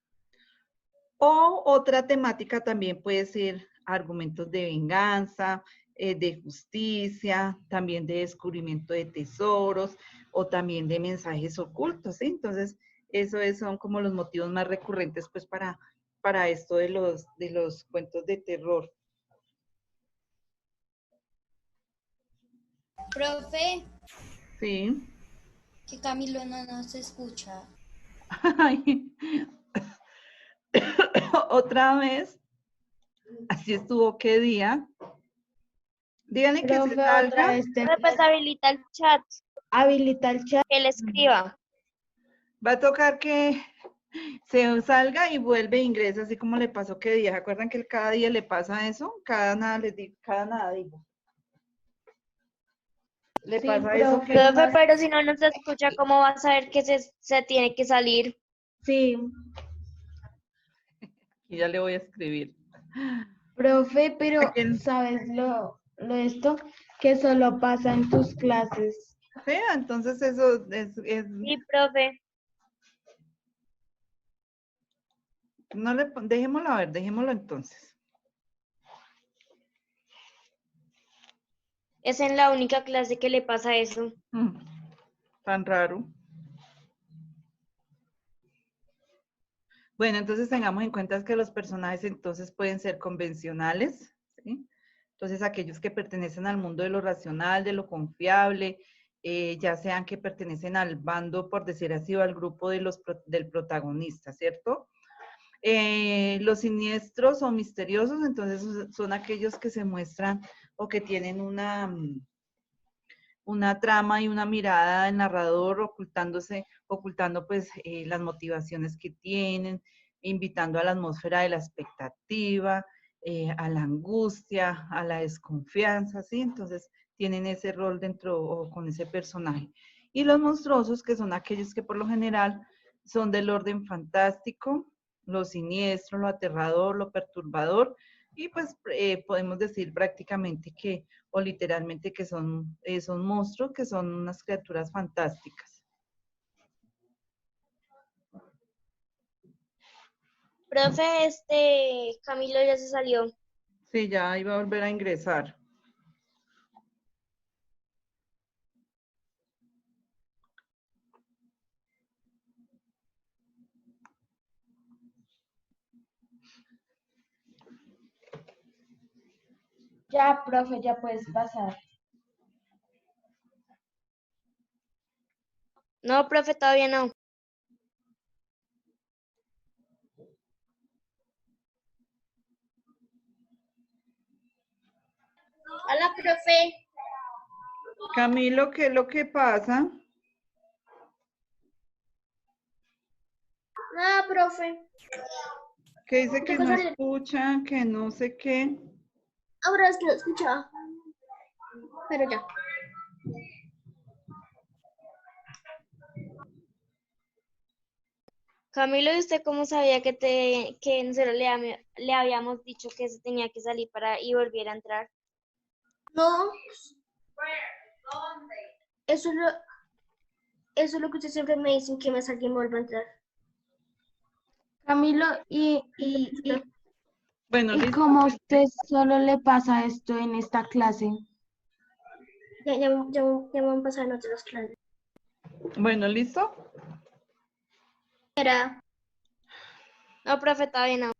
Speaker 1: O otra temática también puede ser argumentos de venganza, de justicia, también de descubrimiento de tesoros o también de mensajes ocultos, ¿sí? Entonces, son como los motivos más recurrentes pues para esto de los cuentos de terror.
Speaker 8: Profe,
Speaker 1: Sí.
Speaker 8: que Camilo no nos escucha.
Speaker 1: Ay. Otra vez. Así estuvo, ¿qué día? Díganle que se
Speaker 5: Profe,
Speaker 1: salga.
Speaker 5: otra vez
Speaker 6: Pues habilita el chat,
Speaker 5: habilita el chat.
Speaker 6: que le escriba.
Speaker 1: Va a tocar que se salga y vuelve e ingresa, así como le pasó que día. ¿Se acuerdan que cada día le pasa eso? Cada nada digo. Le
Speaker 5: Sí,
Speaker 1: pasa eso que
Speaker 6: Profe, pero si no nos escucha, ¿cómo va a saber que se tiene que salir?
Speaker 5: Sí,
Speaker 1: y ya le voy a escribir.
Speaker 5: profe, pero
Speaker 1: ¿A quién?
Speaker 5: ¿sabes lo esto? Que solo pasa en tus clases.
Speaker 1: Sí, entonces eso es
Speaker 6: Sí, profe.
Speaker 1: No le, dejémoslo a ver, dejémoslo entonces.
Speaker 6: Es en la única clase que le pasa eso.
Speaker 1: Tan raro. Bueno, entonces tengamos en cuenta que los personajes entonces pueden ser convencionales, ¿sí? Entonces aquellos que pertenecen al mundo de lo racional, de lo confiable, ya sean que pertenecen al bando, por decir así, o al grupo de del protagonista, ¿cierto? Los siniestros o misteriosos, entonces son aquellos que se muestran o que tienen una trama y una mirada del narrador ocultando pues las motivaciones que tienen, invitando a la atmósfera de la expectativa, a la angustia, a la desconfianza, ¿sí? Entonces tienen ese rol dentro o con ese personaje. Y los monstruosos, que son aquellos que por lo general son del orden fantástico, lo siniestro, lo aterrador, lo perturbador, y pues podemos decir prácticamente que o literalmente que son monstruos, que son unas criaturas fantásticas.
Speaker 6: Profe, Camilo ya se salió.
Speaker 1: Sí, ya iba a volver a ingresar.
Speaker 5: Ya, profe, ya puedes pasar.
Speaker 6: No, profe, todavía no.
Speaker 7: Hola, profe.
Speaker 1: Camilo, ¿qué es lo que pasa?
Speaker 7: Ah, profe.
Speaker 1: Que dice que no escucha, que no sé qué.
Speaker 7: Ahora es que no escuchaba. Pero ya.
Speaker 6: Camilo, ¿y usted cómo sabía que nosotros le habíamos dicho que se tenía que salir y volver a entrar?
Speaker 7: No. Eso es lo que ustedes siempre me dicen, que me salga y me vuelva a entrar.
Speaker 5: Camilo,
Speaker 1: Bueno,
Speaker 5: ¿y
Speaker 1: listo.
Speaker 5: cómo a usted solo le pasa esto en esta clase?
Speaker 7: Ya van a pasar en otras clases.
Speaker 1: Bueno, ¿listo?
Speaker 7: Era.
Speaker 6: No, profe, todavía no.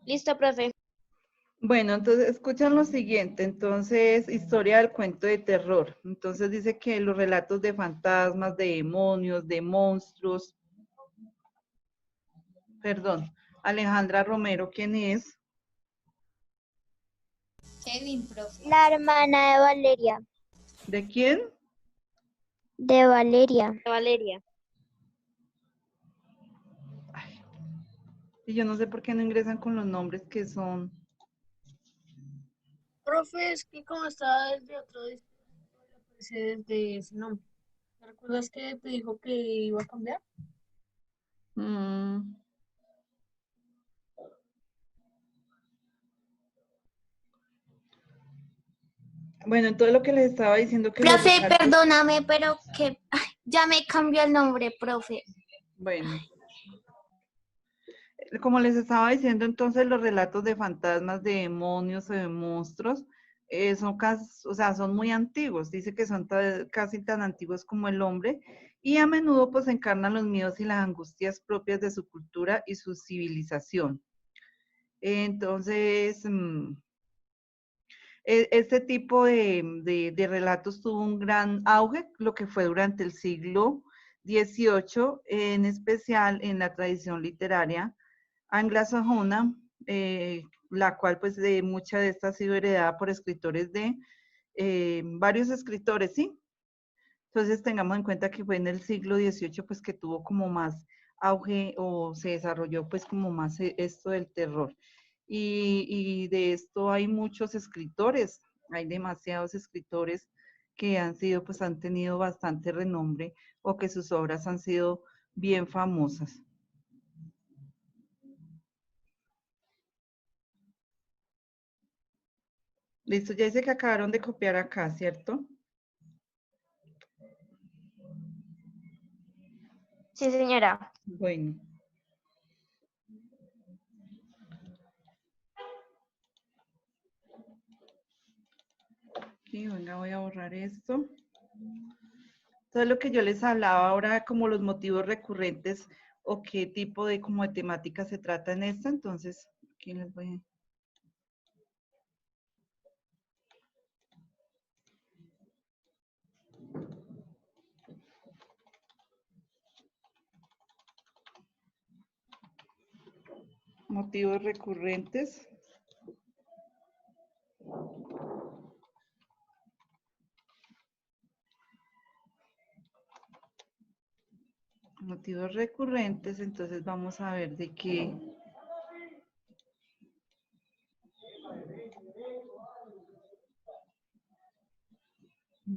Speaker 6: Listo, profe.
Speaker 1: Bueno, entonces escuchan lo siguiente, entonces historia del cuento de terror. Entonces dice que los relatos de fantasmas, de demonios, de monstruos. Perdón, Alejandra Romero, ¿quién es?
Speaker 8: Kevin, profe.
Speaker 3: La hermana de Valeria.
Speaker 1: ¿De quién?
Speaker 3: De Valeria.
Speaker 6: Valeria.
Speaker 1: Y yo no sé por qué no ingresan con los nombres que son.
Speaker 9: Profe, es que como estaba desde otro dispositivo, le aparece desde ese nombre. ¿Te recuerdas que te dijo que iba a cambiar?
Speaker 1: Bueno, entonces lo que les estaba diciendo que
Speaker 3: Profe,
Speaker 1: los relatos...
Speaker 3: perdóname, pero que ya me cambió el nombre, profe.
Speaker 1: Bueno. Como les estaba diciendo, entonces los relatos de fantasmas, de demonios o de monstruos son casi, o sea, son muy antiguos. Dice que son casi tan antiguos como el hombre y a menudo pues encarnan los miedos y las angustias propias de su cultura y su civilización. Entonces, este tipo de relatos tuvo un gran auge, lo que fue durante el siglo XVIII, en especial en la tradición literaria anglosajona, la cual pues de mucha de esta ha sido heredada por escritores de varios escritores, ¿sí? Entonces tengamos en cuenta que fue en el siglo XVIII pues que tuvo como más auge o se desarrolló pues como más esto del terror. Y de esto hay muchos escritores, hay demasiados escritores que han sido, pues han tenido bastante renombre o que sus obras han sido bien famosas. Listo, ya dice que acabaron de copiar acá, ¿cierto?
Speaker 6: Sí, señora.
Speaker 1: Bueno. Aquí, venga, voy a borrar esto. Entonces, lo que yo les hablaba ahora, como los motivos recurrentes o qué tipo de, como de temática se trata en esta, entonces, aquí les voy a... Motivos recurrentes. Motivos recurrentes, entonces vamos a ver de qué.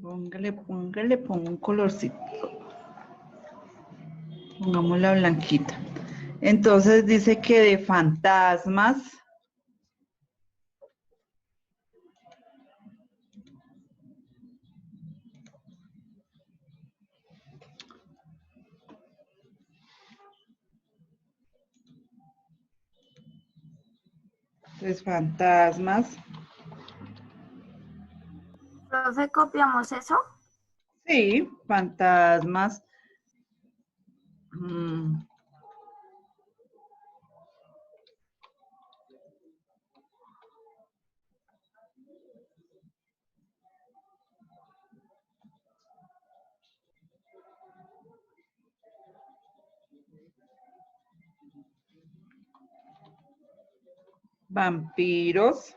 Speaker 1: Póngale, pongo un colorcito. Pongámosla blanquita. Entonces dice que de fantasmas. Entonces, fantasmas.
Speaker 3: ¿Profe, copiamos eso?
Speaker 1: Sí, fantasmas. Vampiros.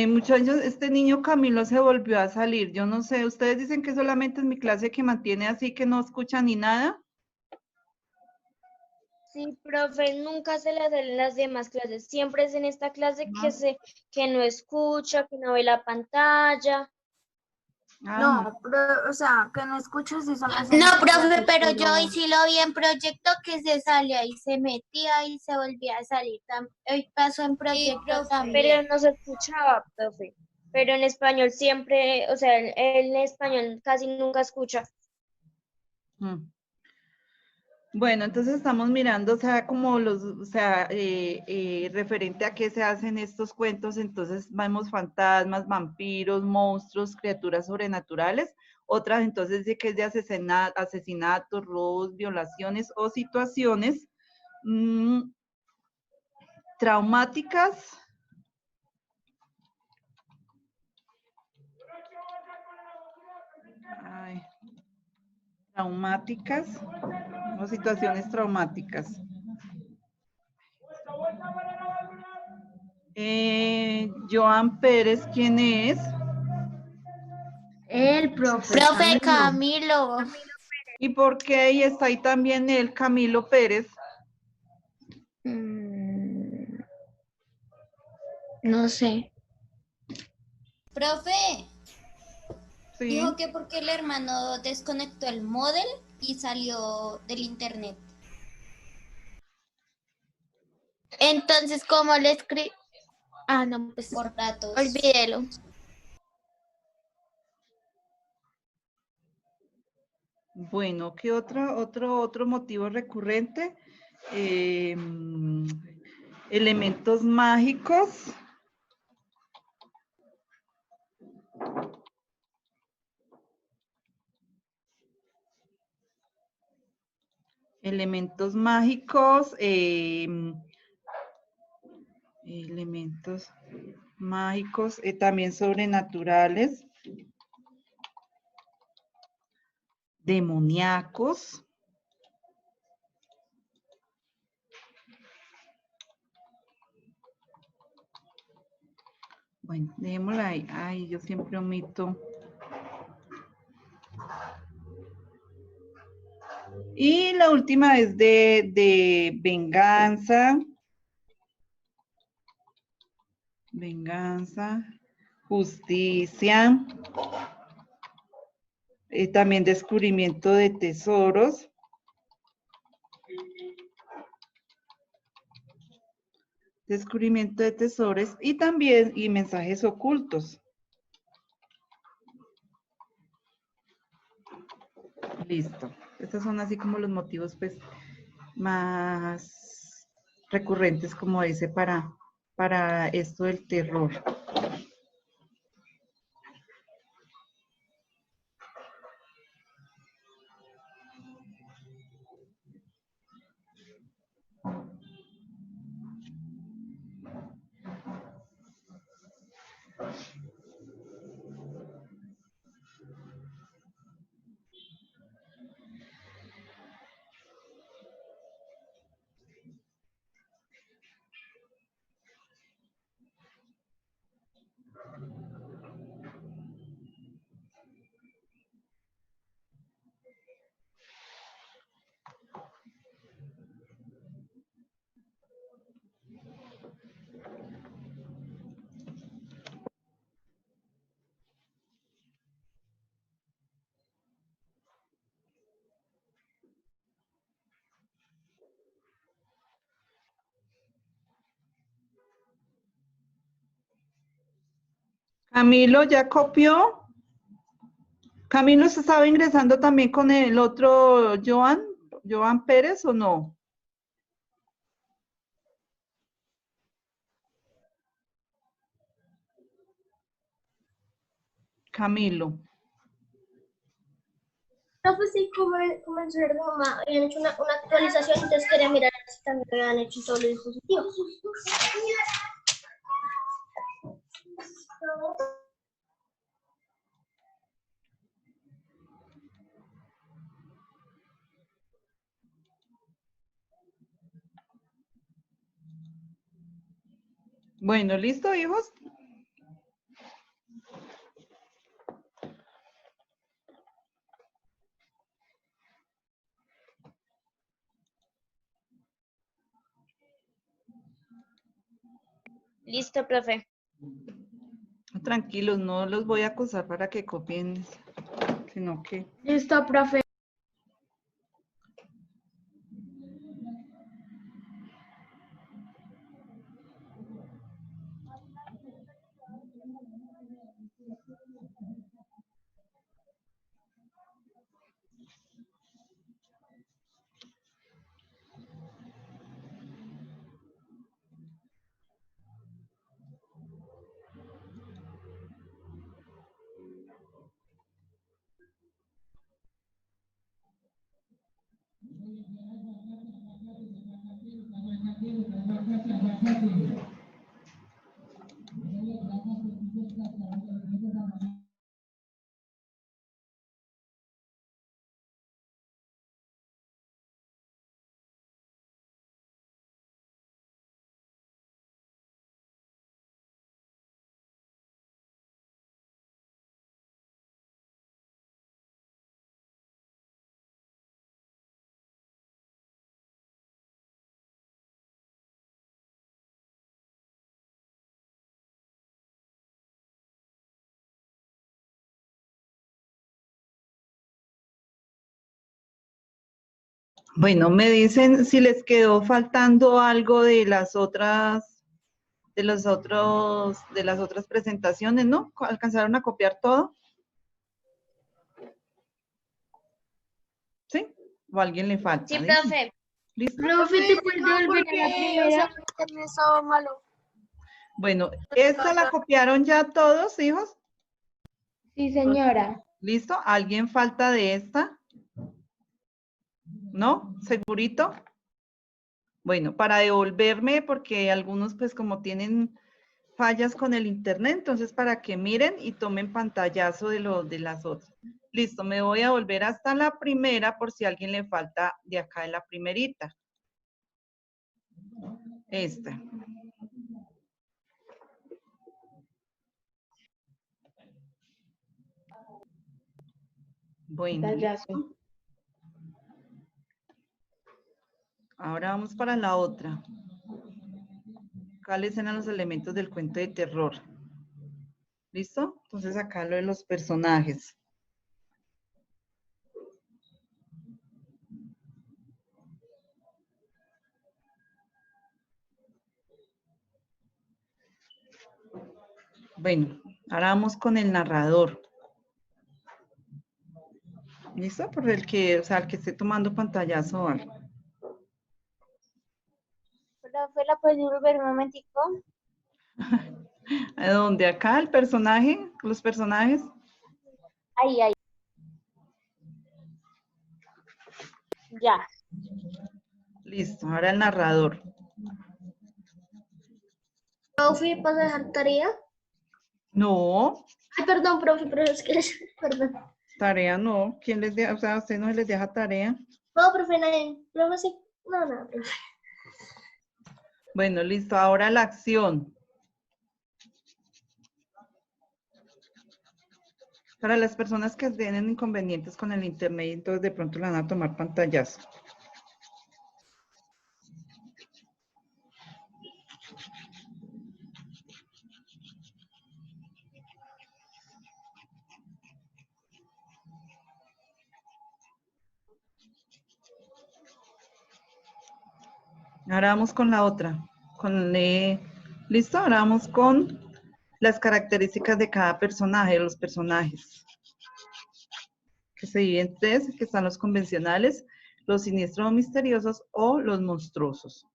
Speaker 1: Muchachos, este niño Camilo se volvió a salir. Yo no sé, ustedes dicen que solamente es mi clase que mantiene así, que no escucha ni nada.
Speaker 6: Sí, profe, nunca se le hacen las demás clases. Siempre es en esta clase que no escucha, que no ve la pantalla.
Speaker 3: No, o sea, que no escucho si son las
Speaker 8: No,
Speaker 3: demás
Speaker 8: profe,
Speaker 3: clases,
Speaker 8: pero yo hoy sí lo vi en proyecto que se salía y se metía y se volvía a salir. Hoy pasó en proyecto también.
Speaker 6: Pero no se escuchaba, profe. Pero en español siempre, o sea, él en español casi nunca escucha.
Speaker 1: Bueno, entonces estamos mirando, o sea, como los, o sea, referente a qué se hacen estos cuentos, entonces vemos fantasmas, vampiros, monstruos, criaturas sobrenaturales. Otras entonces dice que es de asesinatos, robos, violaciones o situaciones traumáticas. Traumáticas o situaciones traumáticas. Joan Pérez, ¿quién es?
Speaker 5: El profe
Speaker 8: Profe
Speaker 5: Camilo.
Speaker 8: Camilo.
Speaker 1: ¿Y por qué ahí está ahí también el Camilo Pérez?
Speaker 8: No sé.
Speaker 10: Profe,
Speaker 1: Sí.
Speaker 10: dijo que porque el hermano desconectó el módem y salió del internet.
Speaker 8: Entonces, ¿cómo le escribo? Ah, no, pues
Speaker 10: Por datos.
Speaker 8: olvídelo.
Speaker 1: Bueno, ¿qué otro motivo recurrente? Elementos mágicos. Elementos mágicos. Elementos mágicos, también sobrenaturales. Demoníacos. Bueno, dejémosla ahí. Ay, yo siempre omito. Y la última es de venganza. Venganza, justicia. También descubrimiento de tesoros. Descubrimiento de tesoros y también mensajes ocultos. Listo. Estos son así como los motivos pues más recurrentes, como dice, para esto del terror. Camilo, ¿ya copió? Camilo, ¿se estaba ingresando también con el otro Joan Pérez o no? Camilo.
Speaker 7: No, pues sí, como el señor de mamá habían hecho una actualización, entonces quería mirar si también lo habían hecho en todos los dispositivos.
Speaker 1: Bueno, ¿listo, hijos?
Speaker 6: Listo, profe.
Speaker 1: Tranquilos, no los voy a acosar para que copien, sino que...
Speaker 5: Listo, profe.
Speaker 1: Bueno, me dicen si les quedó faltando algo de las otras, de las otras presentaciones, ¿no? ¿Alcanzaron a copiar todo? ¿Sí? ¿O a alguien le falta?
Speaker 6: Sí,
Speaker 1: Dicen.
Speaker 6: profe.
Speaker 1: ¿Listo?
Speaker 7: Profe, ¿te puedes devolver a la primera?
Speaker 9: internet estaba malo.
Speaker 1: Bueno, ¿esta la copiaron ya todos, hijos?
Speaker 5: Sí, señora.
Speaker 1: ¿Listo? ¿Alguien falta de esta? ¿No? ¿Segurito? Bueno, para devolverme, porque algunos pues como tienen fallas con el internet, entonces para que miren y tomen pantallazo de las otras. Listo, me voy a volver hasta la primera por si a alguien le falta de acá de la primerita. Esta. Bueno,
Speaker 5: Pantallazo.
Speaker 1: ahora vamos para la otra. ¿Cuáles eran los elementos del cuento de terror? ¿Listo? Entonces acá lo de los personajes. Bueno, ahora vamos con el narrador. ¿Listo? Por el que, o sea, el que esté tomando pantallazo o algo.
Speaker 6: Profe, ¿la puedes volver un momentico?
Speaker 1: ¿A dónde? ¿Acá el personaje? ¿Los personajes?
Speaker 6: Ahí, ahí. Ya.
Speaker 7: Listo.
Speaker 1: Listo, ahora el narrador.
Speaker 7: Profe, ¿vas a dejar tarea?
Speaker 1: No,
Speaker 7: Ay, perdón, profe, pero es que, perdón.
Speaker 1: tarea no. ¿Quién les deja? O sea, ¿a usted no les deja tarea?
Speaker 7: No, profe, nadie. Profe, sí. No, no, profe.
Speaker 1: Bueno, listo. Ahora la acción. Para las personas que tienen inconvenientes con el internet, entonces de pronto le van a tomar pantallazo. Ahora vamos con la otra. ¿Listo? Ahora vamos con las características de cada personaje, de los personajes. Que se dividen en tres, que están los convencionales, los siniestros o misteriosos o los monstruosos.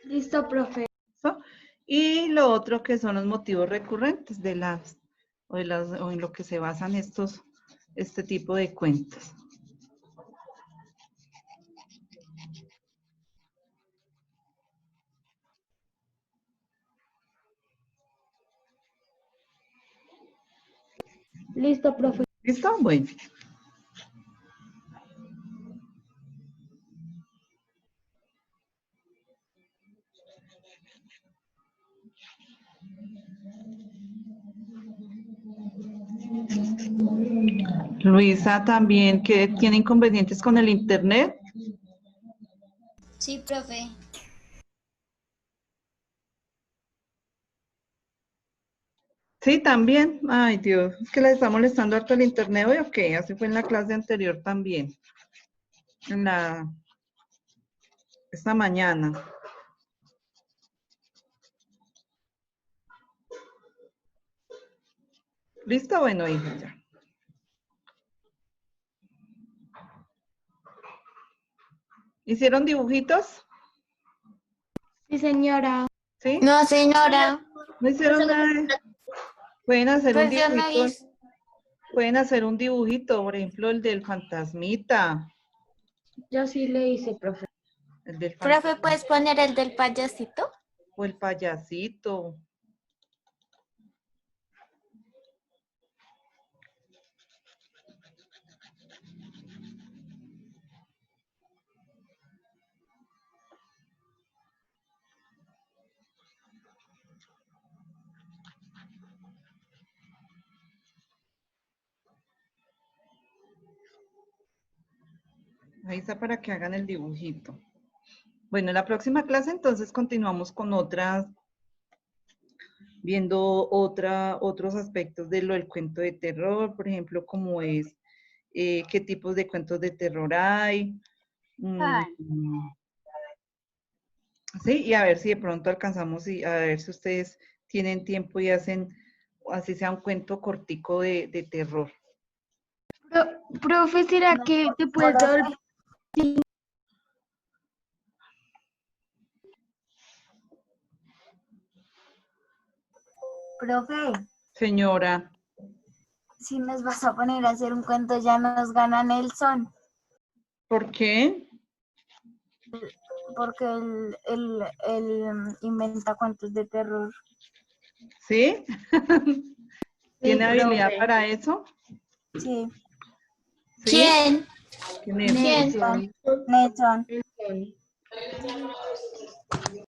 Speaker 5: Listo, profe.
Speaker 1: ¿Listo? Y lo otro que son los motivos recurrentes de o en lo que se basan este tipo de cuentos.
Speaker 5: Listo, profe.
Speaker 1: ¿Listo? Bueno. Luisa también, que tiene inconvenientes con el internet.
Speaker 10: Sí, profe.
Speaker 1: Sí, también. Ay, Dios, es que le está molestando harto el internet hoy, ¿o qué? Así fue en la clase anterior también. Esta mañana. ¿Listo? Bueno, hijo, ya. ¿Hicieron dibujitos?
Speaker 5: Sí, señora.
Speaker 1: ¿Sí?
Speaker 8: No, señora.
Speaker 1: ¿No hicieron nada? Pueden hacer un
Speaker 8: Pues yo no
Speaker 1: dibujito.
Speaker 8: hice.
Speaker 1: Pueden hacer un dibujito, por ejemplo, el del fantasmita.
Speaker 5: Yo sí le hice, profe.
Speaker 1: El del
Speaker 8: Profe, ¿puedes poner el del payasito?
Speaker 1: o el payasito. Ahí está para que hagan el dibujito. Bueno, en la próxima clase entonces continuamos con otras, viendo otros aspectos de lo del cuento de terror, por ejemplo, cómo es, qué tipos de cuentos de terror hay. Sí, y a ver si de pronto alcanzamos y a ver si ustedes tienen tiempo y hacen, así sea un cuento cortico de terror.
Speaker 5: Profe, ¿será que te puedes dar?
Speaker 11: Profe,
Speaker 1: Señora,
Speaker 11: si nos vas a poner a hacer un cuento, ya nos gana Nelson.
Speaker 1: ¿por qué?
Speaker 11: Porque él inventa cuentos de terror.
Speaker 1: ¿Sí? ¿Tiene habilidad
Speaker 5: profe.
Speaker 1: para eso?
Speaker 11: Sí.
Speaker 1: ¿Sí?
Speaker 10: ¿Quién?
Speaker 1: ¿Quién es?
Speaker 11: Nelson. Nelson.
Speaker 5: Nelson.